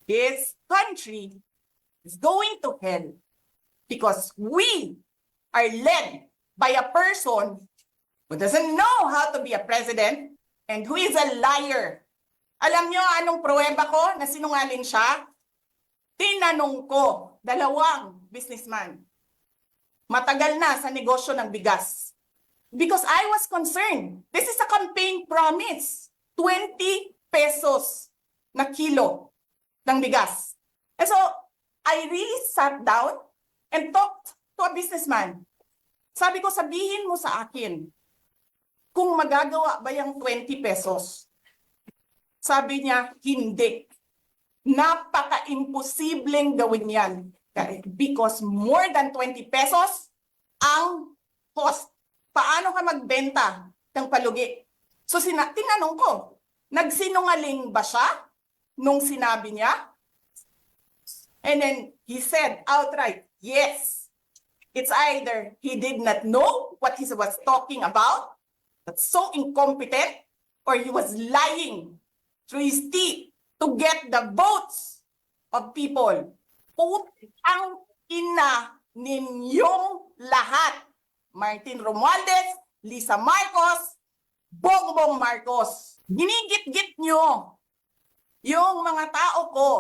his country is going to hell because we are led by a person who doesn't know how to be a president and who is a liar. Alam nyo anong pruweba ko na sinungaling siya? Tinanong ko, dalawang businessman. Matagal na sa negosyo ng bigas. Because I was concerned. This is a campaign promise. 20 pesos na kilo ng bigas. And so, I really sat down and talked to a businessman. Sabi ko, sabihin mo sa akin, kung magagawa ba yung 20 pesos? Sabi niya, hindi. Napaka-imposibleng gawin yan. Because more than 20 pesos ang cost. Paano ka magbenta ng palugi? So tinanong ko, nagsinungaling ba siya nung sinabi niya? And then he said outright, yes. It's either he did not know what he was talking about, that's so incompetent, or he was lying through his teeth to get the votes of people. Putang ina ninyong lahat. Martin Romualdez, Lisa Marcos, Bongbong Marcos. Ginigit-git nyo yung mga tao ko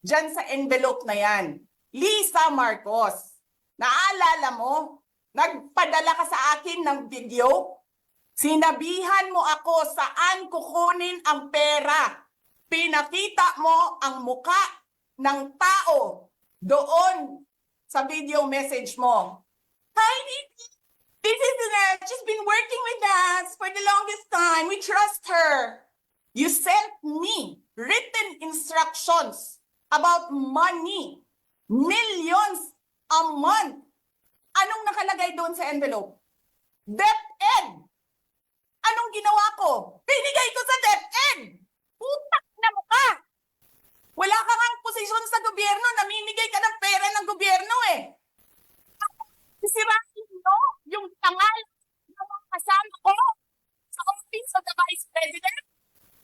dyan sa envelope na yan. Lisa Marcos, naalala mo, nagpadala ka sa akin ng video, sinabihan mo ako saan kukunin ang pera. Pinakita mo ang muka ng tao doon sa video message mo. Hi, this is she's been working with us for the longest time. We trust her. You sent me written instructions about money. Millions a month. Anong nakalagay doon sa envelope? DepEd. Anong ginawa ko? Binigay ko sa DepEd. Putak na mukha. Wala ka ngang posisyon sa gobyerno. Namimigay ka ng pera ng gobyerno eh. Sisirahin nyo yung tangal ng mga kasama ko sa Office of the Vice President.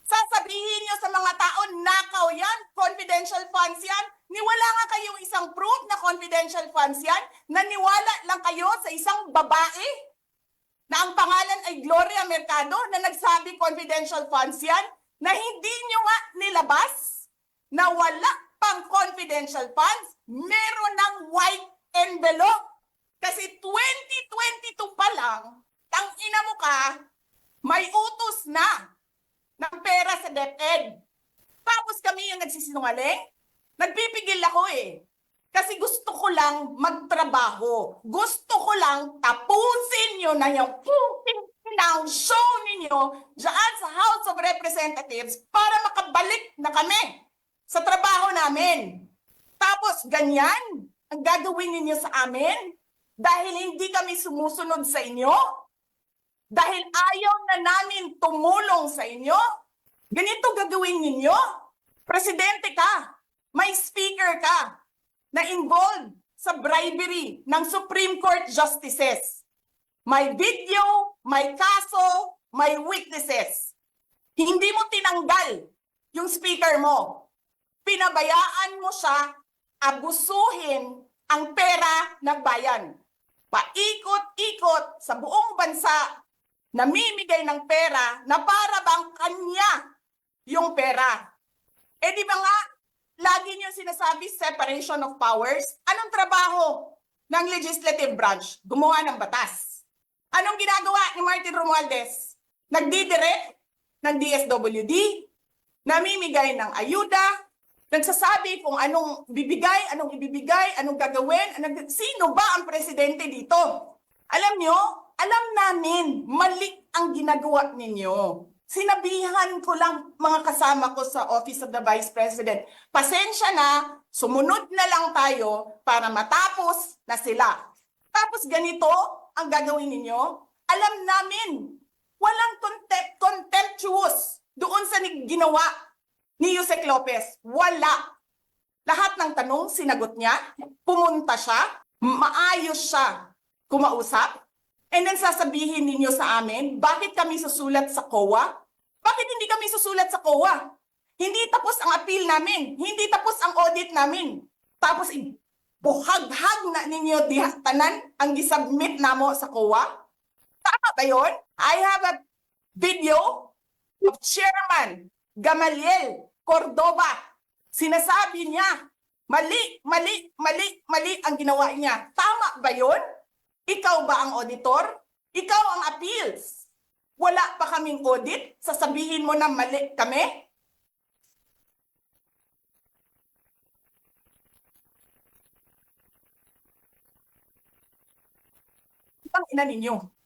Sasabihin nyo sa mga tao, nakaw yan, confidential funds yan. Niwala nga kayong isang proof na confidential funds yan. Naniwala lang kayo sa isang babae na ang pangalan ay Gloria Mercado na nagsabi confidential funds yan, na hindi nyo nga nilabas na wala pang confidential funds, meron ng white envelope. Kasi 2022 pa lang, tang ina mo ka, may utos na ng pera sa DepEd. Tapos kami yung nagsisinungaling. Nagpipigil ako eh. Kasi gusto ko lang magtrabaho. Gusto ko lang tapusin nyo na yung show ninyo dyan sa House of Representatives para makabalik na kami sa trabaho namin. Tapos ganyan ang gagawin ninyo sa amin dahil hindi kami sumusunod sa inyo. Dahil ayaw na namin tumulong sa inyo. Ganito gagawin ninyo. Presidente ka. May speaker ka na involved sa bribery ng Supreme Court justices. May video, may kaso, may witnesses. Hindi mo tinanggal yung speaker mo. Pinabayaan mo siya abusuhin ang pera ng bayan. Paikot-ikot sa buong bansa, namimigay ng pera na para bang kanya yung pera. Eh di ba nga, lagi niyo sinasabi separation of powers? Anong trabaho ng legislative branch? Gumawa ng batas. Anong ginagawa ni Martin Romualdez? Nagdidirect ng DSWD, namimigay ng ayuda, nagsasabi kung anong bibigay, anong ibibigay, anong gagawin, sino ba ang presidente dito? Alam nyo, alam namin, mali ang ginagawa ninyo. Sinabihan ko lang mga kasama ko sa Office of the Vice President, pasensya na, sumunod na lang tayo para matapos na sila. Tapos ganito ang gagawin ninyo, alam namin, walang contemptuous doon sa ginawa ni Yusek Lopez. Wala. Lahat ng tanong sinagot niya, pumunta siya, maayos siya kumausap, and then sasabihin ninyo sa amin, bakit kami susulat sa COA? Bakit hindi kami susulat sa COA? Hindi tapos ang appeal namin. Hindi tapos ang audit namin. Tapos buhaghag na ninyo diha tanan ang gisubmit namo sa COA. Tama ba yun? I have a video of Chairman Gamaliel Cordoba. Sinasabi niya, mali, mali, mali, mali ang ginawa niya. Tama ba yun? Ikaw ba ang auditor? Ikaw ang appeals. Wala pa kaming audit? Sasabihin mo na mali kami? Ang ina ninyo.